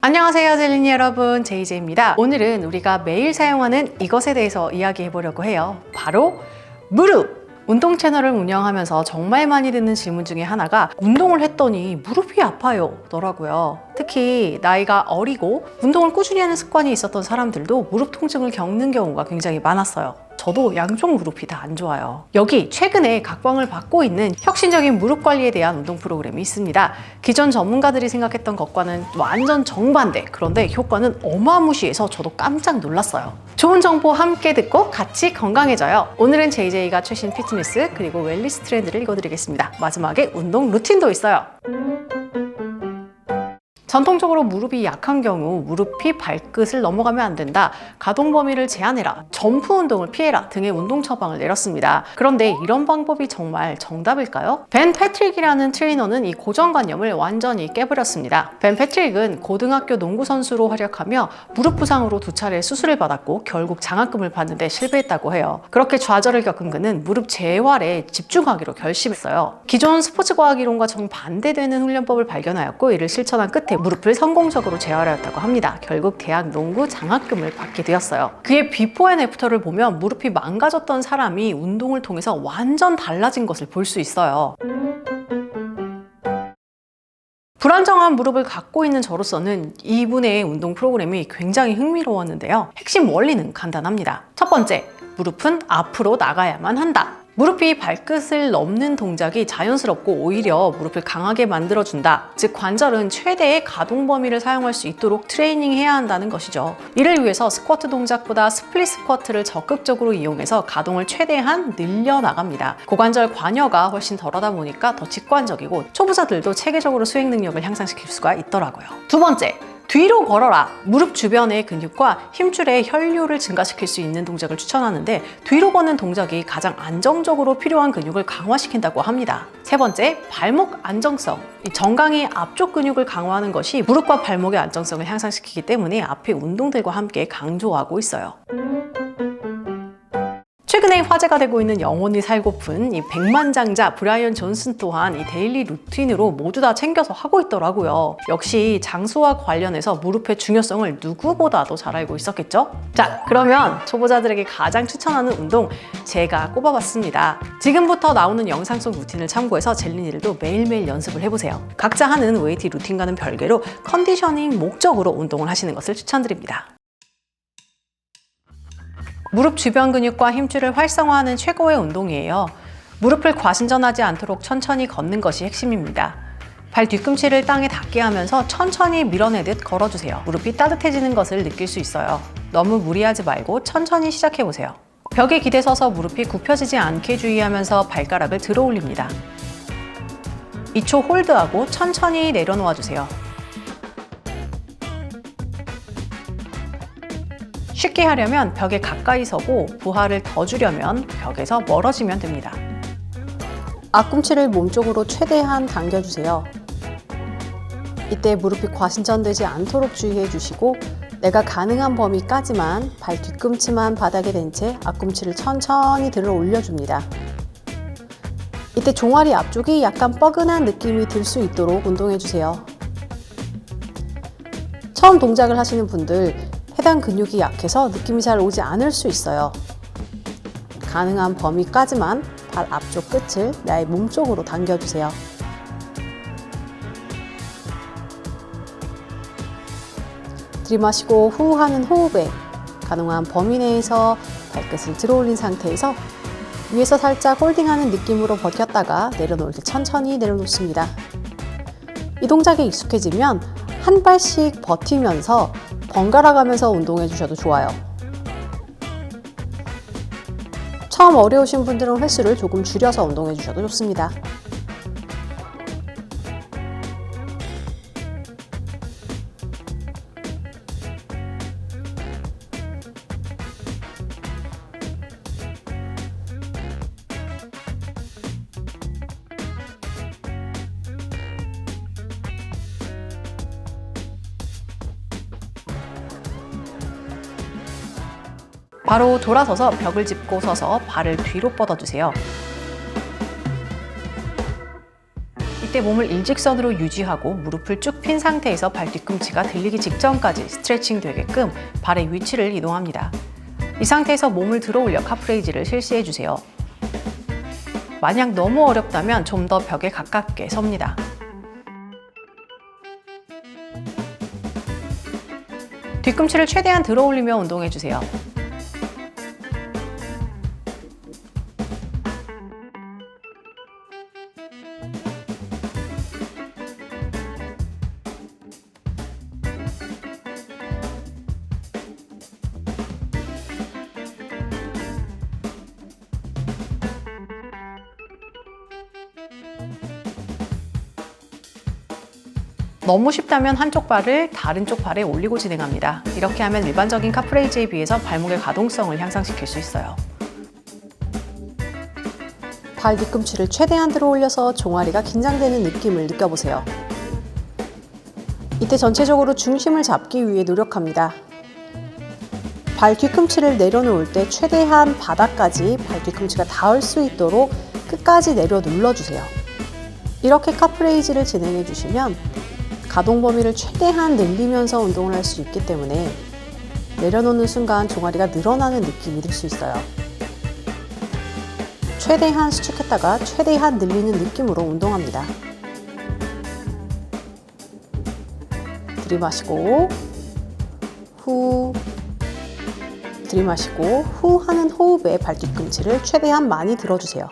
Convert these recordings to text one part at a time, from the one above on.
안녕하세요 젤리니 여러분, 제이제입니다. 오늘은 우리가 매일 사용하는 이것에 대해서 이야기해 보려고 해요. 바로 무릎! 운동 채널을 운영하면서 정말 많이 듣는 질문 중에 하나가 운동을 했더니 무릎이 아파요 더라고요. 특히 나이가 어리고 운동을 꾸준히 하는 습관이 있었던 사람들도 무릎 통증을 겪는 경우가 굉장히 많았어요. 저도 양쪽 무릎이 다 안 좋아요. 여기 최근에 각광을 받고 있는 혁신적인 무릎 관리에 대한 운동 프로그램이 있습니다. 기존 전문가들이 생각했던 것과는 완전 정반대, 그런데 효과는 어마무시해서 저도 깜짝 놀랐어요. 좋은 정보 함께 듣고 같이 건강해져요. 오늘은 JJ가 최신 피트니스 그리고 웰니스 트렌드를 읽어드리겠습니다. 마지막에 운동 루틴도 있어요. 전통적으로 무릎이 약한 경우 무릎이 발끝을 넘어가면 안 된다, 가동 범위를 제한해라, 점프 운동을 피해라 등의 운동 처방을 내렸습니다. 그런데 이런 방법이 정말 정답일까요? 벤 패트릭이라는 트레이너는 이 고정관념을 완전히 깨버렸습니다. 벤 패트릭은 고등학교 농구 선수로 활약하며 무릎 부상으로 2차례 수술을 받았고 결국 장학금을 받는데 실패했다고 해요. 그렇게 좌절을 겪은 그는 무릎 재활에 집중하기로 결심했어요. 기존 스포츠 과학 이론과 정반대되는 훈련법을 발견하였고 이를 실천한 끝에 무릎을 성공적으로 재활하였다고 합니다. 결국 대학 농구 장학금을 받게 되었어요. 그의 비포 앤 애프터를 보면 무릎이 망가졌던 사람이 운동을 통해서 완전 달라진 것을 볼 수 있어요. 불안정한 무릎을 갖고 있는 저로서는 이분의 운동 프로그램이 굉장히 흥미로웠는데요. 핵심 원리는 간단합니다. 첫 번째, 무릎은 앞으로 나가야만 한다. 무릎이 발끝을 넘는 동작이 자연스럽고 오히려 무릎을 강하게 만들어준다. 즉 관절은 최대의 가동 범위를 사용할 수 있도록 트레이닝해야 한다는 것이죠. 이를 위해서 스쿼트 동작보다 스플릿 스쿼트를 적극적으로 이용해서 가동을 최대한 늘려나갑니다. 고관절 관여가 훨씬 덜하다 보니까 더 직관적이고 초보자들도 체계적으로 수행 능력을 향상시킬 수가 있더라고요. 두 번째, 뒤로 걸어라. 무릎 주변의 근육과 힘줄의 혈류를 증가시킬 수 있는 동작을 추천하는데 뒤로 걷는 동작이 가장 안정적으로 필요한 근육을 강화시킨다고 합니다. 세 번째, 발목 안정성. 이 정강이 앞쪽 근육을 강화하는 것이 무릎과 발목의 안정성을 향상시키기 때문에 앞의 운동들과 함께 강조하고 있어요. 최근에 화제가 되고 있는 영원히 살고픈 이 백만장자 브라이언 존슨 또한 이 데일리 루틴으로 모두 다 챙겨서 하고 있더라고요. 역시 장수와 관련해서 무릎의 중요성을 누구보다도 잘 알고 있었겠죠? 자, 그러면 초보자들에게 가장 추천하는 운동 제가 꼽아봤습니다. 지금부터 나오는 영상 속 루틴을 참고해서 젤리니들도 매일매일 연습을 해보세요. 각자 하는 웨이트 루틴과는 별개로 컨디셔닝 목적으로 운동을 하시는 것을 추천드립니다. 무릎 주변 근육과 힘줄을 활성화하는 최고의 운동이에요. 무릎을 과신전하지 않도록 천천히 걷는 것이 핵심입니다. 발 뒤꿈치를 땅에 닿게 하면서 천천히 밀어내듯 걸어주세요. 무릎이 따뜻해지는 것을 느낄 수 있어요. 너무 무리하지 말고 천천히 시작해보세요. 벽에 기대 서서 무릎이 굽혀지지 않게 주의하면서 발가락을 들어 올립니다. 2초 홀드하고 천천히 내려놓아주세요. 쉽게 하려면 벽에 가까이 서고 부하를 더 주려면 벽에서 멀어지면 됩니다. 앞꿈치를 몸쪽으로 최대한 당겨주세요. 이때 무릎이 과신전되지 않도록 주의해 주시고 내가 가능한 범위까지만 발 뒤꿈치만 바닥에 댄 채 앞꿈치를 천천히 들어 올려줍니다. 이때 종아리 앞쪽이 약간 뻐근한 느낌이 들 수 있도록 운동해 주세요. 처음 동작을 하시는 분들 해당 근육이 약해서 느낌이 잘 오지 않을 수 있어요. 가능한 범위까지만 발 앞쪽 끝을 나의 몸쪽으로 당겨주세요. 들이마시고 후 하는 호흡에 가능한 범위 내에서 발끝을 들어 올린 상태에서 위에서 살짝 홀딩하는 느낌으로 버텼다가 내려놓을 때 천천히 내려놓습니다. 이 동작에 익숙해지면 한 발씩 버티면서 번갈아 가면서 운동해 주셔도 좋아요. 처음 어려우신 분들은 횟수를 조금 줄여서 운동해 주셔도 좋습니다. 바로 돌아서서 벽을 짚고 서서 발을 뒤로 뻗어주세요. 이때 몸을 일직선으로 유지하고 무릎을 쭉 핀 상태에서 발 뒤꿈치가 들리기 직전까지 스트레칭 되게끔 발의 위치를 이동합니다. 이 상태에서 몸을 들어 올려 카프레이즈를 실시해 주세요. 만약 너무 어렵다면 좀 더 벽에 가깝게 섭니다. 뒤꿈치를 최대한 들어 올리며 운동해 주세요. 너무 쉽다면 한쪽 발을 다른 쪽 발에 올리고 진행합니다. 이렇게 하면 일반적인 카프레이즈에 비해서 발목의 가동성을 향상시킬 수 있어요. 발 뒤꿈치를 최대한 들어 올려서 종아리가 긴장되는 느낌을 느껴보세요. 이때 전체적으로 중심을 잡기 위해 노력합니다. 발 뒤꿈치를 내려놓을 때 최대한 바닥까지 발 뒤꿈치가 닿을 수 있도록 끝까지 내려 눌러주세요. 이렇게 카프레이즈를 진행해 주시면 가동 범위를 최대한 늘리면서 운동을 할 수 있기 때문에 내려놓는 순간 종아리가 늘어나는 느낌이 들 수 있어요. 최대한 수축했다가 최대한 늘리는 느낌으로 운동합니다. 들이마시고 후, 들이마시고 후 하는 호흡에 발 뒤꿈치를 최대한 많이 들어주세요.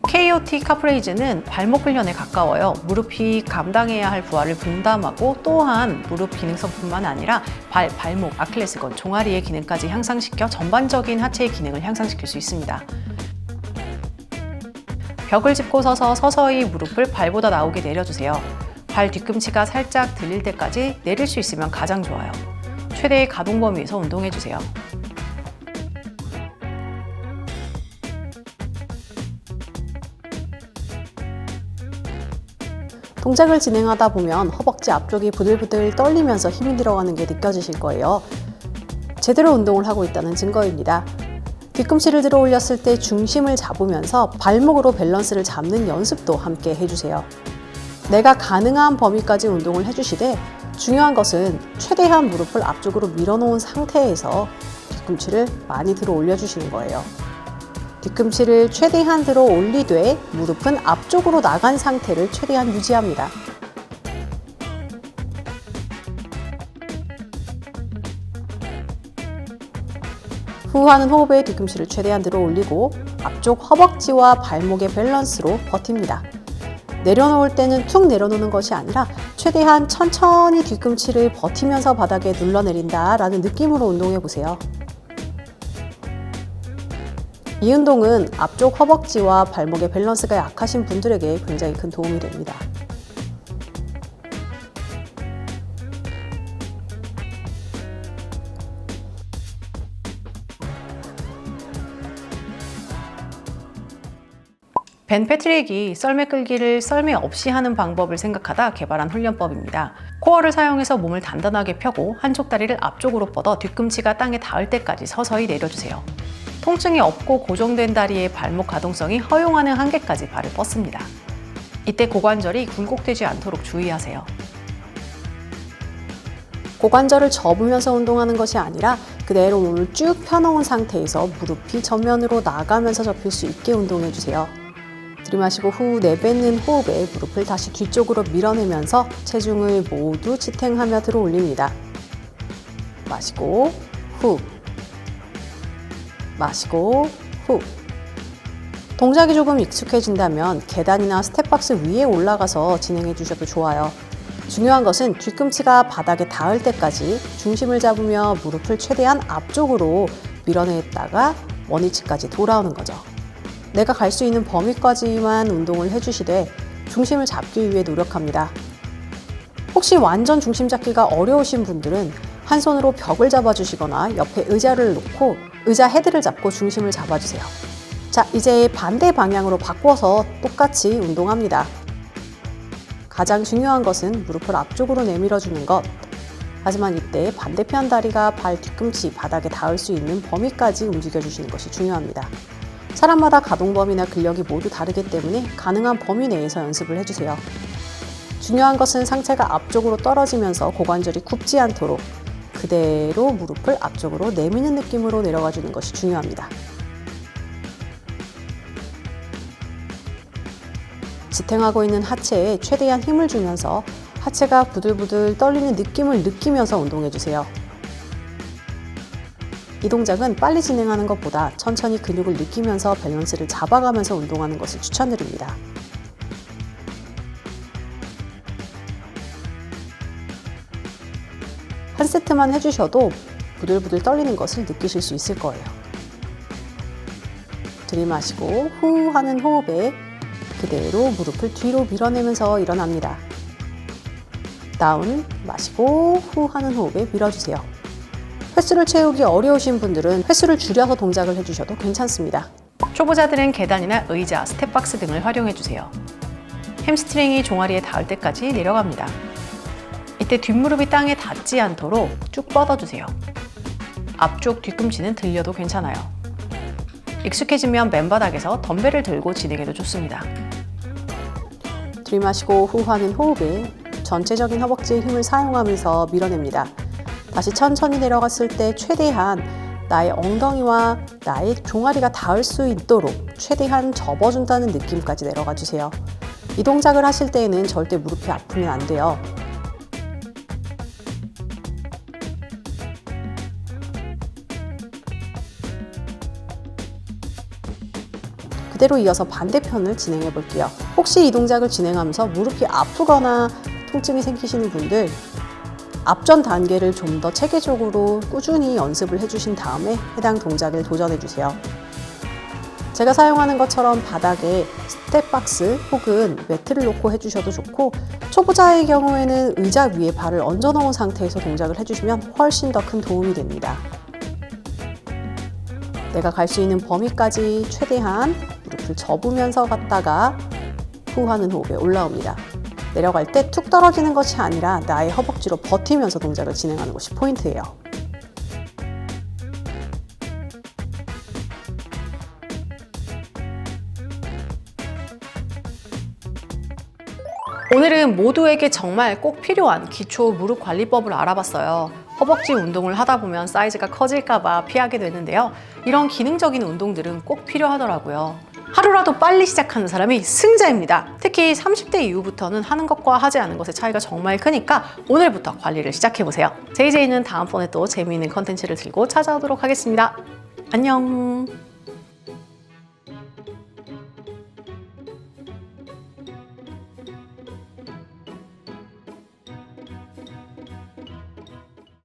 KOT 카프레이즈는 발목 훈련에 가까워요. 무릎이 감당해야 할 부하를 분담하고 또한 무릎 기능성뿐만 아니라 발목, 아킬레스건, 종아리의 기능까지 향상시켜 전반적인 하체의 기능을 향상시킬 수 있습니다. 벽을 짚고 서서 서서히 무릎을 발보다 나오게 내려주세요. 발 뒤꿈치가 살짝 들릴 때까지 내릴 수 있으면 가장 좋아요. 최대의 가동 범위에서 운동해주세요. 동작을 진행하다 보면 허벅지 앞쪽이 부들부들 떨리면서 힘이 들어가는 게 느껴지실 거예요. 제대로 운동을 하고 있다는 증거입니다. 뒤꿈치를 들어 올렸을 때 중심을 잡으면서 발목으로 밸런스를 잡는 연습도 함께 해주세요. 내가 가능한 범위까지 운동을 해주시되 중요한 것은 최대한 무릎을 앞쪽으로 밀어놓은 상태에서 뒤꿈치를 많이 들어 올려주시는 거예요. 뒤꿈치를 최대한 들어 올리되 무릎은 앞쪽으로 나간 상태를 최대한 유지합니다. 후 하는 호흡에 뒤꿈치를 최대한 들어 올리고 앞쪽 허벅지와 발목의 밸런스로 버팁니다. 내려놓을 때는 툭 내려놓는 것이 아니라 최대한 천천히 뒤꿈치를 버티면서 바닥에 눌러내린다 라는 느낌으로 운동해 보세요. 이 운동은 앞쪽 허벅지와 발목의 밸런스가 약하신 분들에게 굉장히 큰 도움이 됩니다. 벤 패트릭이 썰매 끌기를 썰매 없이 하는 방법을 생각하다 개발한 훈련법입니다. 코어를 사용해서 몸을 단단하게 펴고 한쪽 다리를 앞쪽으로 뻗어 뒤꿈치가 땅에 닿을 때까지 서서히 내려주세요. 통증이 없고 고정된 다리의 발목 가동성이 허용하는 한계까지 발을 뻗습니다. 이때 고관절이 굴곡되지 않도록 주의하세요. 고관절을 접으면서 운동하는 것이 아니라 그대로 몸을 쭉 펴놓은 상태에서 무릎이 전면으로 나가면서 접힐 수 있게 운동해주세요. 들이마시고 후 내뱉는 호흡에 무릎을 다시 뒤쪽으로 밀어내면서 체중을 모두 지탱하며 들어 올립니다. 마시고 후, 마시고 후. 동작이 조금 익숙해진다면 계단이나 스텝박스 위에 올라가서 진행해 주셔도 좋아요. 중요한 것은 뒤꿈치가 바닥에 닿을 때까지 중심을 잡으며 무릎을 최대한 앞쪽으로 밀어냈다가 원위치까지 돌아오는 거죠. 내가 갈 수 있는 범위까지만 운동을 해주시되 중심을 잡기 위해 노력합니다. 혹시 완전 중심 잡기가 어려우신 분들은 한 손으로 벽을 잡아주시거나 옆에 의자를 놓고 의자 헤드를 잡고 중심을 잡아주세요. 자, 이제 반대 방향으로 바꿔서 똑같이 운동합니다. 가장 중요한 것은 무릎을 앞쪽으로 내밀어주는 것. 하지만 이때 반대편 다리가 발 뒤꿈치 바닥에 닿을 수 있는 범위까지 움직여주시는 것이 중요합니다. 사람마다 가동 범위나 근력이 모두 다르기 때문에 가능한 범위 내에서 연습을 해주세요. 중요한 것은 상체가 앞쪽으로 떨어지면서 고관절이 굽지 않도록 그대로 무릎을 앞쪽으로 내미는 느낌으로 내려가 주는 것이 중요합니다. 지탱하고 있는 하체에 최대한 힘을 주면서 하체가 부들부들 떨리는 느낌을 느끼면서 운동해주세요. 이 동작은 빨리 진행하는 것보다 천천히 근육을 느끼면서 밸런스를 잡아가면서 운동하는 것을 추천드립니다. 한 세트만 해주셔도 부들부들 떨리는 것을 느끼실 수 있을 거예요. 들이마시고 후 하는 호흡에 그대로 무릎을 뒤로 밀어내면서 일어납니다. 다운, 마시고 후 하는 호흡에 밀어주세요. 횟수를 채우기 어려우신 분들은 횟수를 줄여서 동작을 해주셔도 괜찮습니다. 초보자들은 계단이나 의자, 스텝박스 등을 활용해주세요. 햄스트링이 종아리에 닿을 때까지 내려갑니다. 이때 뒷무릎이 땅에 닿지 않도록 쭉 뻗어주세요. 앞쪽 뒤꿈치는 들려도 괜찮아요. 익숙해지면 맨바닥에서 덤벨을 들고 진행해도 좋습니다. 들이마시고 후 하는 호흡에 전체적인 허벅지의 힘을 사용하면서 밀어냅니다. 다시 천천히 내려갔을 때 최대한 나의 엉덩이와 나의 종아리가 닿을 수 있도록 최대한 접어준다는 느낌까지 내려가 주세요. 이 동작을 하실 때에는 절대 무릎이 아프면 안 돼요. 그대로 이어서 반대편을 진행해 볼게요. 혹시 이 동작을 진행하면서 무릎이 아프거나 통증이 생기시는 분들 앞전 단계를 좀 더 체계적으로 꾸준히 연습을 해주신 다음에 해당 동작을 도전해 주세요. 제가 사용하는 것처럼 바닥에 스텝박스 혹은 매트를 놓고 해주셔도 좋고 초보자의 경우에는 의자 위에 발을 얹어 놓은 상태에서 동작을 해주시면 훨씬 더 큰 도움이 됩니다. 내가 갈 수 있는 범위까지 최대한 무릎을 접으면서 갔다가 후 하는 호흡에 올라옵니다. 내려갈 때 툭 떨어지는 것이 아니라 나의 허벅지로 버티면서 동작을 진행하는 것이 포인트예요. 오늘은 모두에게 정말 꼭 필요한 기초 무릎 관리법을 알아봤어요. 허벅지 운동을 하다 보면 사이즈가 커질까봐 피하게 되는데요. 이런 기능적인 운동들은 꼭 필요하더라고요. 하루라도 빨리 시작하는 사람이 승자입니다. 특히 30대 이후부터는 하는 것과 하지 않은 것의 차이가 정말 크니까 오늘부터 관리를 시작해보세요. JJ는 다음번에 또 재미있는 컨텐츠를 들고 찾아오도록 하겠습니다. 안녕!